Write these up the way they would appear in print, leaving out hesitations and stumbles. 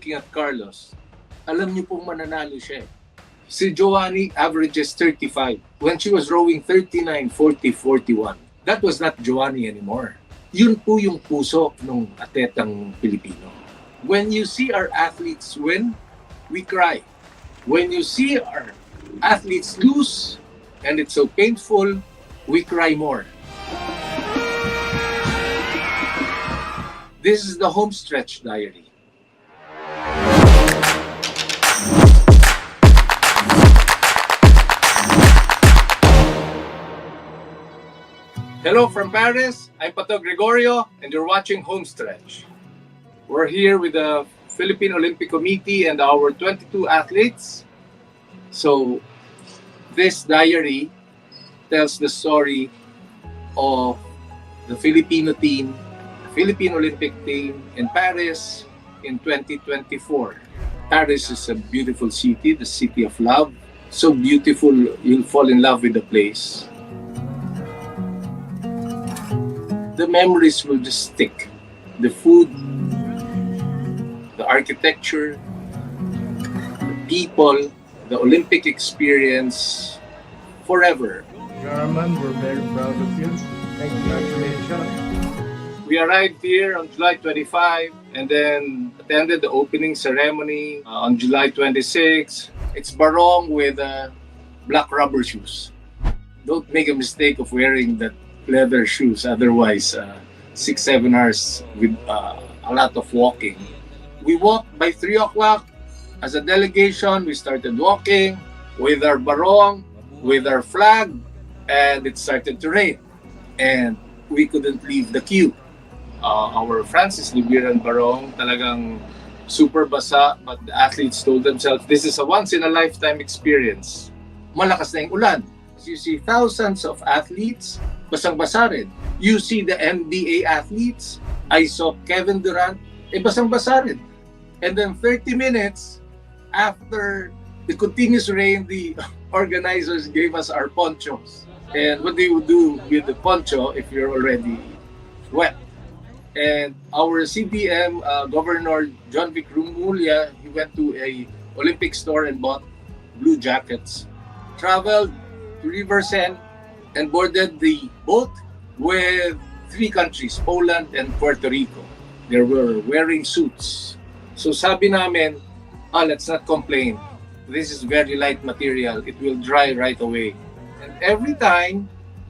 looking at Carlos, alam niyo pong mananalo siya. Si Joanie averages 35 when she was rowing 39, 40, 41. That was not Joanie anymore. Yun po yung puso ng atletang Filipino. When you see our athletes win, we cry. When you see our athletes lose, and it's so painful, we cry more. This is the Homestretch Diary. Hello from Paris, I'm Pató Gregorio, and you're watching Homestretch. We're here with the Philippine Olympic Committee and our 22 athletes. So, this diary tells the story of the Filipino team, Philippine Olympic team in Paris in 2024. Paris is a beautiful city, the city of love. So beautiful, you'll fall in love with the place. The memories will just stick. The food, the architecture, the people, the Olympic experience, forever. Garman, we're very proud of you. Congratulations. We arrived here on July 25 and then attended the opening ceremony on July 26. It's barong with black rubber shoes. Don't make a mistake of wearing that leather shoes, otherwise 6-7 hours with a lot of walking. We walked by 3 o'clock. As a delegation, we started walking with our barong, with our flag, and it started to rain. And we couldn't leave the queue. Our Francis Libiran barong talagang super basa, but the athletes told themselves, this is a once-in-a-lifetime experience. Malakas na yung ulan. You see thousands of athletes, basang-basa rin. You see the NBA athletes. I saw Kevin Durant, basang-basa rin. And then 30 minutes after the continuous rain, the organizers gave us our ponchos. And what do you do with the poncho if you're already wet? And our CBM Governor John Vic Rumulya, he went to a Olympic store and bought blue jackets. Traveled to Riversend and boarded the boat with 3 countries, Poland and Puerto Rico. They were wearing suits. So sabi namin, let's not complain. This is very light material. It will dry right away. And every time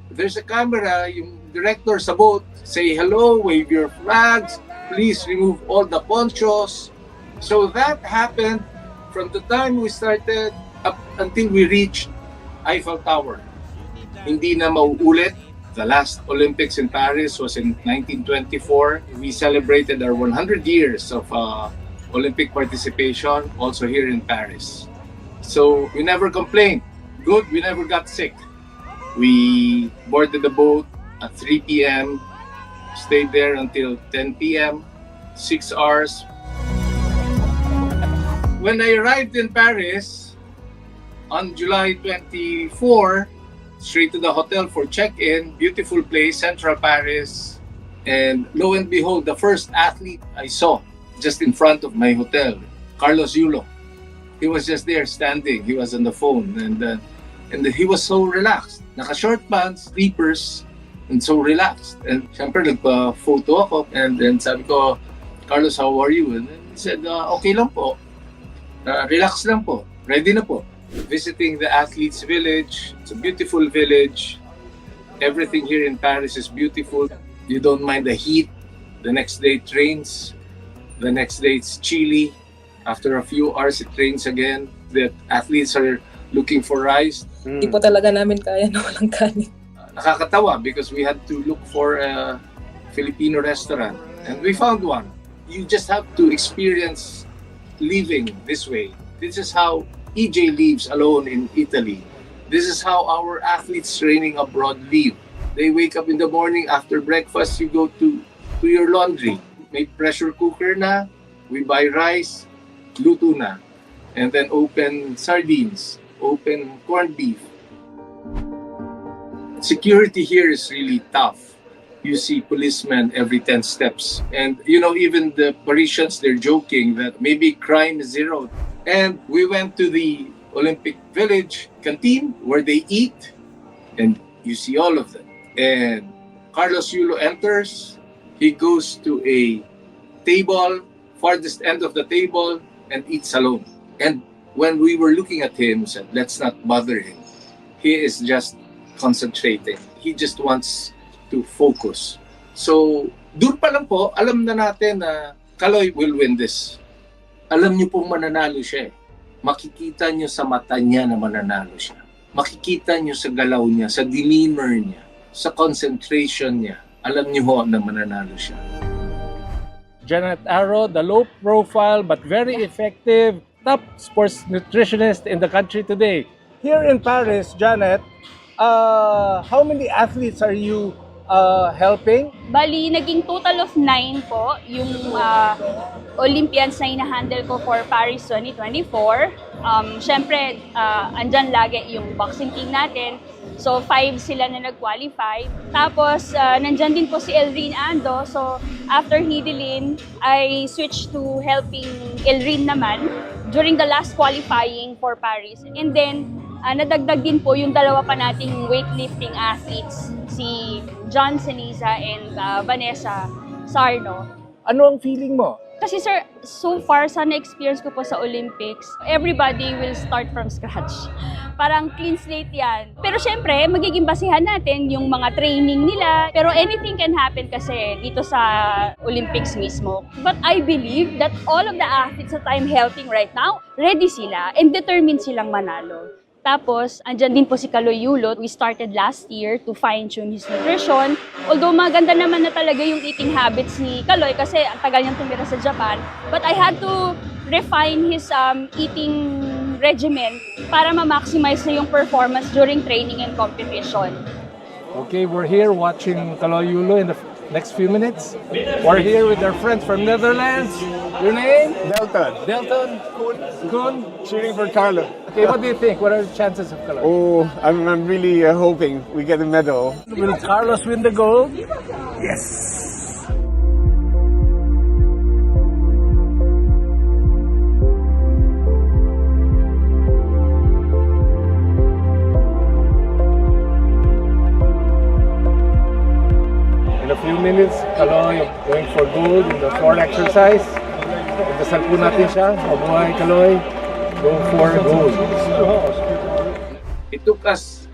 there's a camera, yung director sa boat, say hello, wave your flags, please remove all the ponchos. So that happened from the time we started up until we reached Eiffel Tower. Hindi na mauulit. The last Olympics in Paris was in 1924. We celebrated our 100 years of Olympic participation also here in Paris. So we never complained. Good, we never got sick. We boarded the boat at 3 p.m., stayed there until 10 p.m., 6 hours. When I arrived in Paris on July 24, straight to the hotel for check-in, beautiful place, Central Paris. And lo and behold, the first athlete I saw just in front of my hotel, Carlos Yulo. He was just there standing. He was on the phone and he was so relaxed. Naka-short pants, sleepers, and so relaxed. And syempre nagpa-photo ako and then sabi ko, Carlos, how are you? And he said, okay lang po. Relax lang po. Ready na po. Visiting the athletes' village. It's a beautiful village. Everything here in Paris is beautiful. You don't mind the heat. The next day it rains. The next day it's chilly. After a few hours it rains again. The athletes are looking for rice. Hindi po talaga namin kaya na walang kanin. Nakakatawa because we had to look for a Filipino restaurant. And we found one. You just have to experience living this way. This is how EJ lives alone in Italy. This is how our athletes training abroad live. They wake up in the morning, after breakfast, you go to your laundry. May pressure cooker na, we buy rice, luto na. And then open sardines, open corned beef. Security here is really tough. you see policemen every 10 steps. And, you know, even the Parisians, they're joking that maybe crime is zero. And we went to the Olympic Village canteen where they eat, and you see all of them. And Carlos Yulo enters, he goes to a table, farthest end of the table, and eats alone. And when we were looking at him, we said, let's not bother him. He is just concentrating. He just wants to focus. So, doon pa lang po, alam na natin na Kaloy will win this. Alam niyo pong mananalo siya eh. Makikita niyo sa mata niya na mananalo siya. Makikita niyo sa galaw niya, sa demeanor niya, sa concentration niya. Alam niyo ho na mananalo siya. Janet Arrow, the low profile but very effective top sports nutritionist in the country today. Here in Paris, Janet, how many athletes are you helping? Bali, naging total of 9 po yung Olympians na hinahandle ko for Paris 2024. Siyempre, andyan lagi yung boxing team natin. So, 5 sila na nag-qualify. Tapos, nandyan din po si Elrin Ando. So, after Hidilin, I switched to helping Elrin naman during the last qualifying for Paris. And then, nadagdag din po yung dalawa pa nating weightlifting athletes, si John Ceniza and Vanessa Sarno. Ano ang feeling mo? Kasi sir, so far sa na-experience ko po sa Olympics, everybody will start from scratch. Parang clean slate yan. Pero syempre, magiging basihan natin yung mga training nila. Pero anything can happen kasi dito sa Olympics mismo. But I believe that all of the athletes that I'm helping right now, ready sila and determined silang manalo. Tapos, andyan din po si Carlos Yulo. We started last year to fine-tune his nutrition. Although maganda naman na talaga yung eating habits ni Kaloy kasi ang tagal niyang tumira sa Japan. But I had to refine his eating regimen para ma-maximize na yung performance during training and competition. Okay, we're here watching Carlos Yulo in the next few minutes. We're here with our friends from Netherlands. Your name? Delton. Delton. Kun. Cheering for Carlo. Okay, what do you think? What are the chances of Carlos? Oh, I'm really hoping we get a medal. Will Carlos win the gold? Yes. In a few minutes, Kaloy going for gold in the floor exercise. Dasal po natin siya. Mabuhay, Kaloy. Go for gold. It took us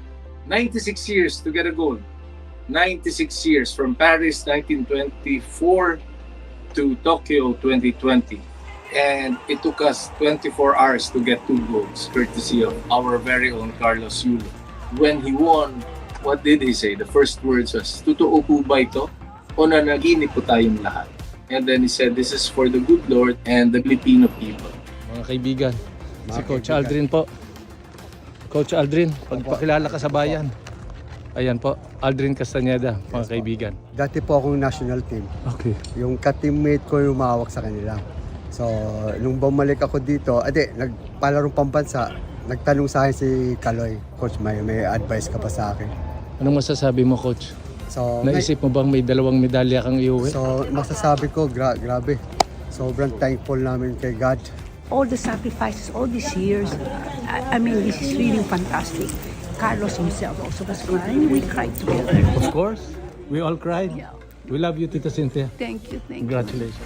96 years to get a gold. 96 years from Paris 1924 to Tokyo 2020. And it took us 24 hours to get 2 golds, courtesy of our very own Carlos Yulo. When he won, what did he say? The first words was, "Totoo po ba ito? O nanaginip po tayong lahat?" And then he said, "This is for the good Lord and the Filipino people." Mga kaibigan, si Coach Aldrin po. Coach Aldrin, pagpakilala ka sa bayan. Ayan po, Aldrin Castañeda, mga kaibigan. Dati po akong national team. Okay. Yung ka-teammate ko yung umawak sa kanila. So, nung bumalik ako dito, nagpalarong pambansa, nagtanong sa akin si Kaloy, Coach, may advice ka pa sa akin. Anong masasabi mo, Coach? So, Naisip mo bang may 2 medalya kang iuwi? So, masasabi ko, grabe. Sobrang thankful namin kay God. All the sacrifices, all these years, I mean, this is really fantastic. Carlos himself also was crying. We cried together. Of course, we all cried. Yeah. We love you, Tita Cynthia. Thank you. Congratulations.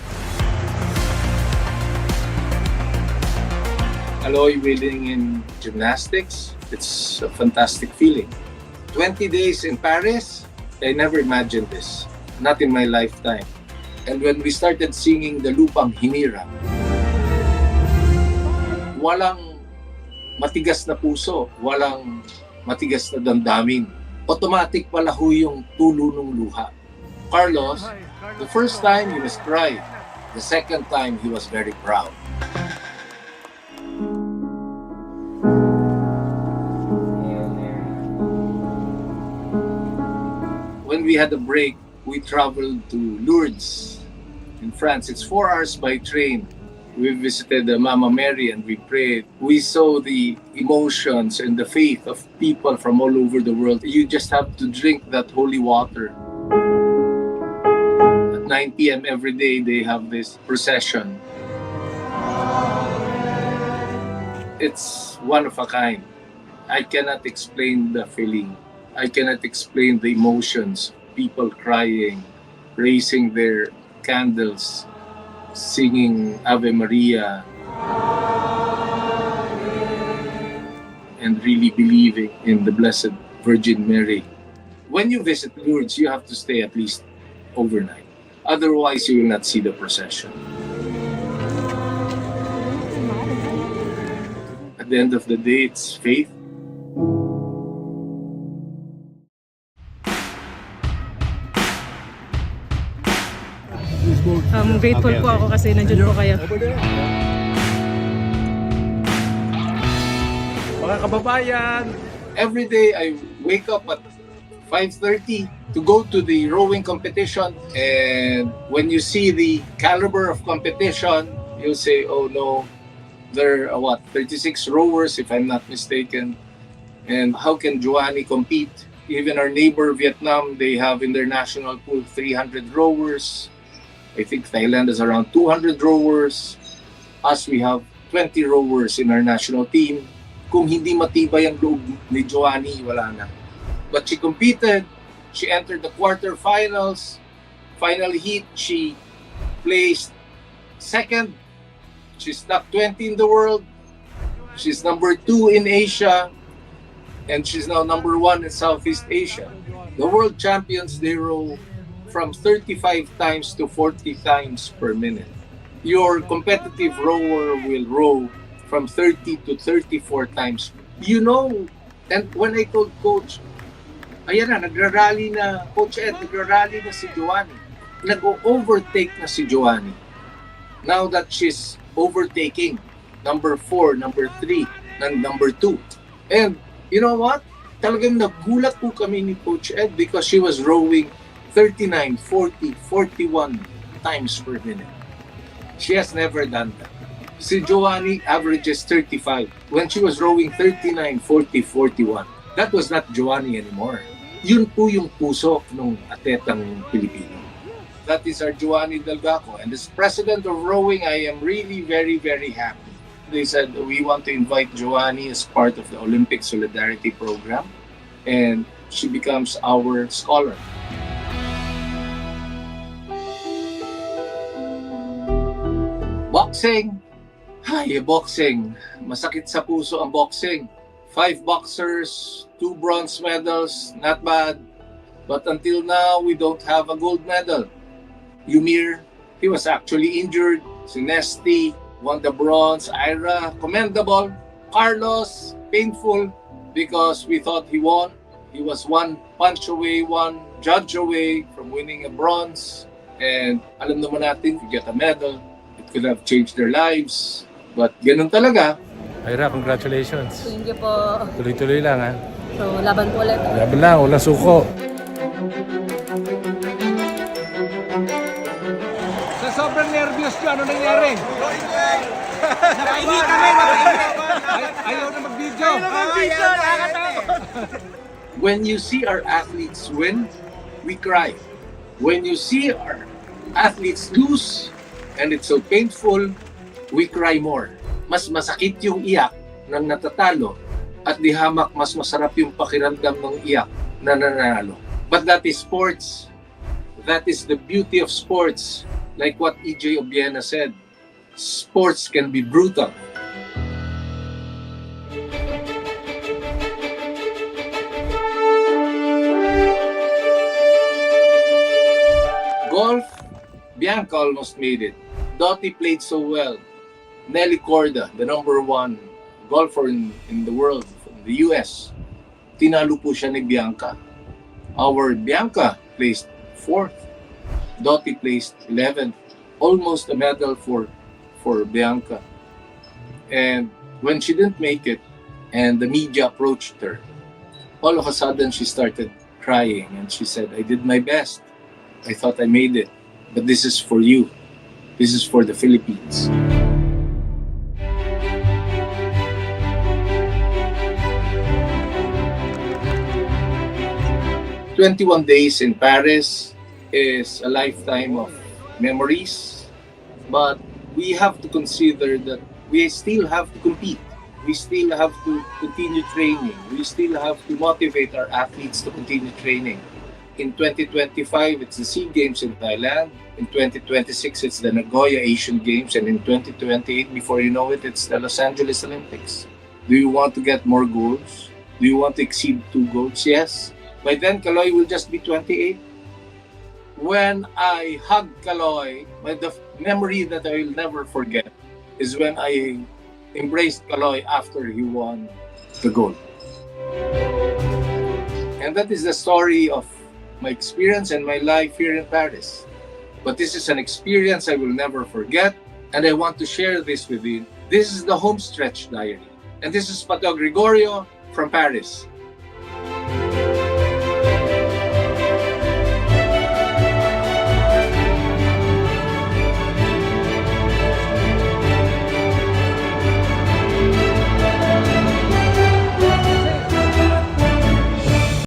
Kaloy winning in gymnastics, it's a fantastic feeling. 20 days in Paris, I never imagined this. Not in my lifetime. And when we started singing the Lupang Hinirang, walang matigas na puso, walang matigas na damdamin. Automatic pala ho yung tulo ng luha. Carlos, the first time he was crying. The second time he was very proud. When we had a break, we traveled to Lourdes in France. It's 4 hours by train. We visited Mama Mary and we prayed. We saw the emotions and the faith of people from all over the world. You just have to drink that holy water. 9 p.m. every day, they have this procession. It's one of a kind. I cannot explain the feeling. I cannot explain the emotions. People crying, raising their candles, singing Ave Maria, and really believing in the Blessed Virgin Mary. When you visit Lourdes, you have to stay at least overnight. Otherwise, you will not see the procession. At the end of the day, it's faith. Grateful po ako kasi nandiyan po kayo. Mga kababayan, Every day, I wake up at 5:30 to go to the rowing competition. And when you see the caliber of competition, you'll say, oh no, there are 36 rowers, if I'm not mistaken. And how can Joanie compete? Even our neighbor Vietnam, they have in their national pool 300 rowers. I think Thailand has around 200 rowers. Us, we have 20 rowers in our national team. Kung hindi matibay ang loob ni Joanie, wala na. But she competed. She entered the quarterfinals. Final heat, she placed second. She's top 20 in the world. She's number 2 in Asia. And she's now number 1 in Southeast Asia. The world champions, they row from 35 times to 40 times per minute. Your competitive rower will row from 30 to 34 times. You know, and when I told Coach, ayan na, nagrarally na, Coach Ed, nagrarally na si Joanie. Nag-overtake na si Joanie. Now that she's overtaking number 4, number 3, and number 2. And you know what? Talagang nagulat po kami ni Coach Ed because she was rowing 39, 40, 41 times per minute. She has never done that. Si Joanie averages 35. When she was rowing 39, 40, 41, that was not Joanie anymore. Yun po yung puso ng atletang Filipino. That is our Joanie Delgaco. And as president of rowing, I am really very, very happy. They said we want to invite Joanie as part of the Olympic Solidarity Program. And she becomes our scholar. Boxing. Ay, boxing. Masakit sa puso ang boxing. 5 boxers, 2 bronze medals, not bad. But until now, we don't have a gold medal. Yumir, he was actually injured. Si Nesthy won the bronze. Aira, commendable. Carlos, painful because we thought he won. He was 1 punch away, 1 judge away from winning a bronze. And alam naman natin, if you get a medal, it could have changed their lives. But ganun talaga. Aira, congratulations. Thank you po. Tuloy-tuloy lang ha. So, laban po ulit. Laban lang, wala suko. Sa sobrang nervyos nyo, ano nangyari? Nakaingi kami, Ayaw na mag-video. When you see our athletes win, we cry. When you see our athletes lose, and it's so painful, we cry more. Mas masakit yung iyak ng natatalo at di hamak mas masarap yung pakiramdam ng iyak na nanalo. But that is sports. That is the beauty of sports. Like what EJ Obiena said, sports can be brutal. Golf, Bianca almost made it. Dottie played so well. Nelly Corda, the number 1 golfer in the world, from the US. Tinalo po siya ni Bianca. Our Bianca placed 4th. Dottie placed 11th. Almost a medal for Bianca. And when she didn't make it, and the media approached her, all of a sudden she started crying and she said, I did my best. I thought I made it. But this is for you. This is for the Philippines. 21 days in Paris is a lifetime of memories, but we have to consider that we still have to compete. We still have to continue training. We still have to motivate our athletes to continue training. In 2025, it's the SEA Games in Thailand. In 2026, it's the Nagoya Asian Games. And in 2028, before you know it, it's the Los Angeles Olympics. Do you want to get more goals? Do you want to exceed 2 goals? Yes. By then, Kaloy will just be 28. When I hugged Kaloy, the memory that I will never forget is when I embraced Kaloy after he won the gold. And that is the story of my experience and my life here in Paris. But this is an experience I will never forget, and I want to share this with you. This is the Homestretch Diary. And this is Pató Gregorio from Paris.